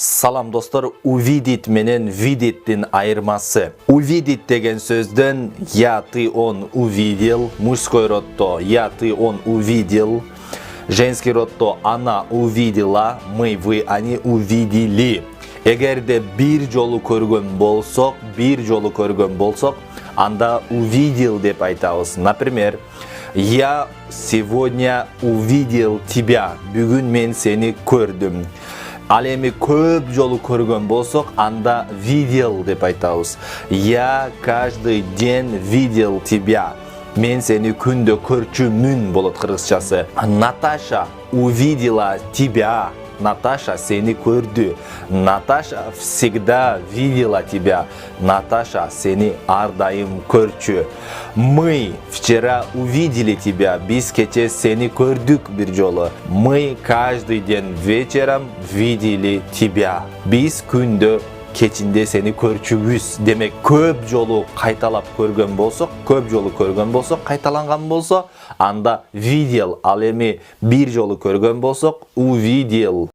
Салам достор, увидеть менен видеттин айырмасы. Увидеть деген сөздөн я, ты, он увидел, мужской родто я, ты, он увидел, женский родто она увидела, мы, вы, они увидели. Эгерде бир жолу көргөн болсок, анда увидел деп айтабыз. Например, я сегодня увидел тебя. Бүгүн мен сени көрдүм. Ал эми көп жолу көргөн болсок, анда видел деп айтабыз. Я каждый день видел тебя. Мен сени күндө көрчүмүн болот кыргызчасы. Наташа увидела тебя. Наташа сени көрдү. Наташа всегда видела тебя. Наташа сени ар дайым көрчү. Мы вчера увидели тебя. Биз кече сени көрдүк бир жолу. Мы каждый день вечером видели тебя. Биз күндө кечинде сени көрчүбүз. Демек көп жолу кайталап көргөн болсок, кайталанган болсо, анда видел. Ал эми бир жолу көргөн болсок, увидел.